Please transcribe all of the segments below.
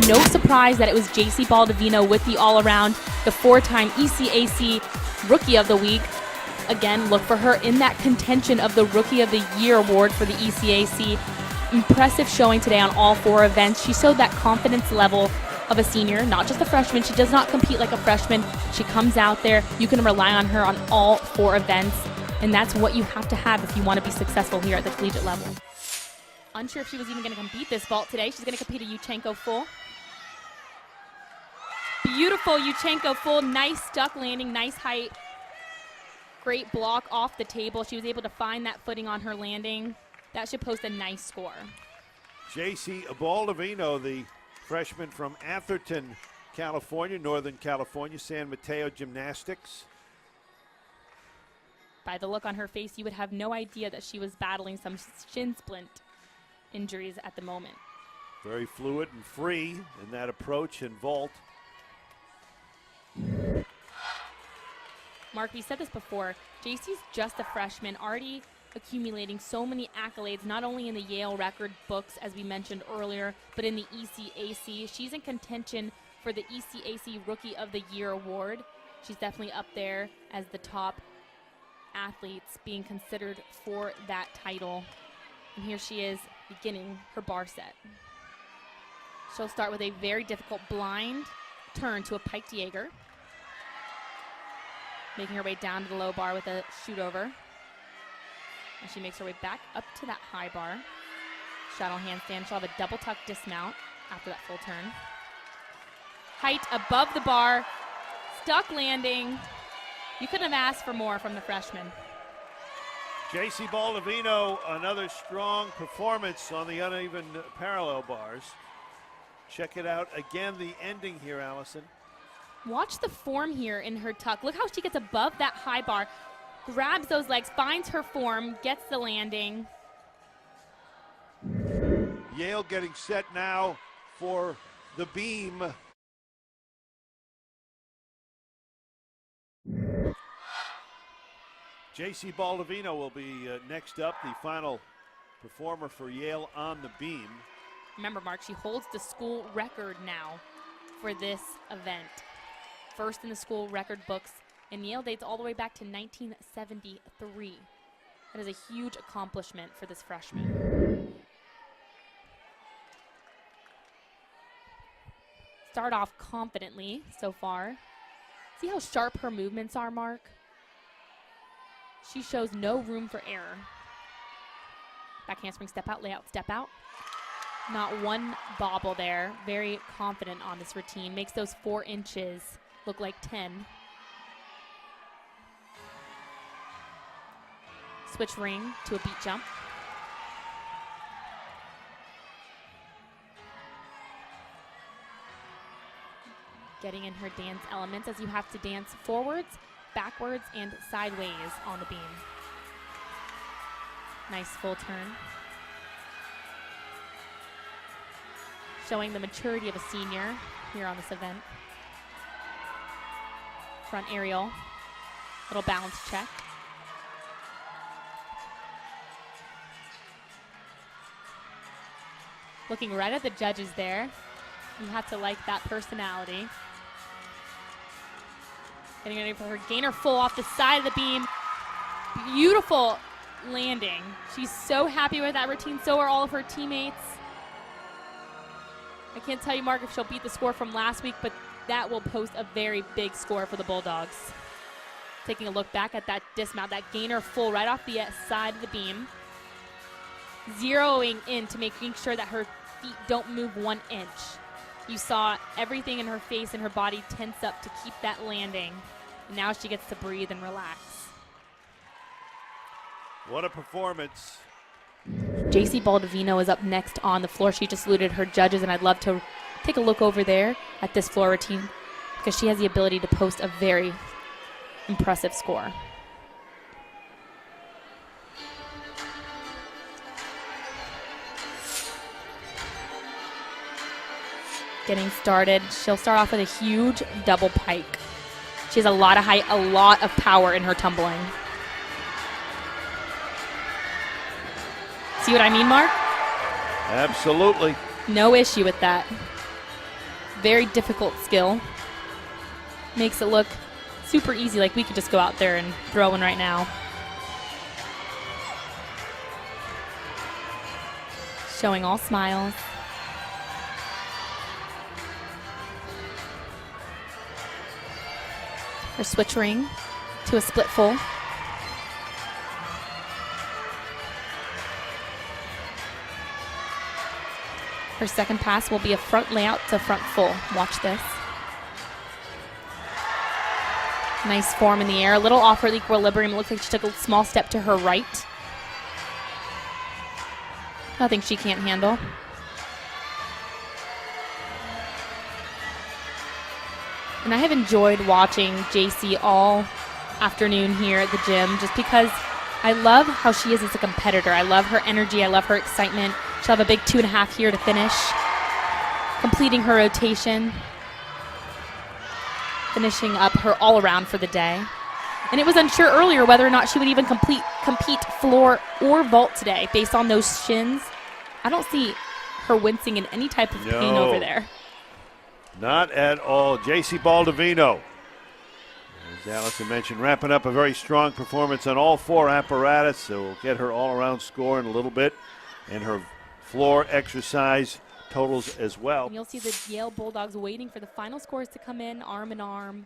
no surprise that it was JC Baldovino with the all-around, the 4-time ECAC Rookie of the Week. Again, look for her in that contention of the Rookie of the Year award for the ECAC. Impressive showing today on all 4 events. She showed that confidence level of a senior, not just a freshman. She does not compete like a freshman. She comes out there. You can rely on her on all 4 events, and that's what you have to have if you want to be successful here at the collegiate level. Unsure if she was even going to compete this vault today. She's going to compete a Yuchenko full. Beautiful Yuchenko full. Nice stuck landing, nice height. Great block off the table. She was able to find that footing on her landing. That should post a nice score. JC Baldovino, the freshman from Atherton, California, Northern California, San Mateo Gymnastics. By the look on her face, you would have no idea that she was battling some shin splint injuries at the moment. Very fluid and free in that approach and vault. Mark, we said this before, JC's just a freshman, already accumulating so many accolades, not only in the Yale record books, as we mentioned earlier, but in the ECAC. She's in contention for the ECAC Rookie of the Year award. She's definitely up there as the top athletes being considered for that title. And here she is beginning her bar set. She'll start with a very difficult blind turn to a piked Jaeger, making her way down to the low bar with a shoot over. And she makes her way back up to that high bar. Shadow handstand. She'll have a double tuck dismount after that full turn. Height above the bar. Stuck landing. You couldn't have asked for more from the freshman. JC Baldovino, another strong performance on the uneven parallel bars. Check it out again, the ending here, Allison. Watch the form here in her tuck. Look how she gets above that high bar, grabs those legs, finds her form, gets the landing. Yale getting set now for the beam. JC Baldovino will be next up, the final performer for Yale on the beam. Remember, Mark, she holds the school record now for this event. First in the school record books, and Yale dates all the way back to 1973. That is a huge accomplishment for this freshman. Start off confidently so far. See how sharp her movements are, Mark? She shows no room for error. Back handspring, step out, layout, step out. Not one bobble there. Very confident on this routine. Makes those 4 inches look like 10. Switch ring to a beat jump. Getting in her dance elements as you have to dance forwards, backwards, and sideways on the beam. Nice full turn. Showing the maturity of a senior here on this event. Front aerial, little balance check. Looking right at the judges there. You have to like that personality. Getting ready for her gainer full off the side of the beam. Beautiful landing. She's so happy with that routine. So are all of her teammates. I can't tell you, Mark, if she'll beat the score from last week, but that will post a very big score for the Bulldogs. Taking a look back at that dismount, that gainer full right off the side of the beam. Zeroing in to making sure that her feet don't move 1 inch. You saw everything in her face and her body tense up to keep that landing. And now she gets to breathe and relax. What a performance. JC Baldovino is up next on the floor. She just saluted her judges, and I'd love to take a look over there at this floor routine because she has the ability to post a very impressive score. Getting started, she'll start off with a huge double pike. She has a lot of height, a lot of power in her tumbling. See what I mean, Mark? Absolutely. No issue with that. Very difficult skill. Makes it look super easy, like we could just go out there and throw one right now. Showing all smiles. Her switch ring to a split full. Her second pass will be a front layout to front full. Watch this. Nice form in the air. A little off her equilibrium. It looks like she took a small step to her right. Nothing she can't handle. And I have enjoyed watching JC all afternoon here at the gym just because I love how she is as a competitor. I love her energy. I love her excitement. She'll have a big 2.5 here to finish. Completing her rotation. Finishing up her all-around for the day. And it was unsure earlier whether or not she would even compete floor or vault today based on those shins. I don't see her wincing in any type of pain over there. Not at all. JC Baldovino, as Allison mentioned, wrapping up a very strong performance on all 4 apparatus. So we'll get her all-around score in a little bit and her floor exercise totals as well. And you'll see the Yale Bulldogs waiting for the final scores to come in, arm in arm.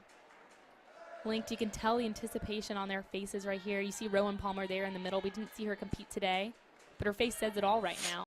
Linked, you can tell the anticipation on their faces right here. You see Rowan Palmer there in the middle. We didn't see her compete today, but her face says it all right now.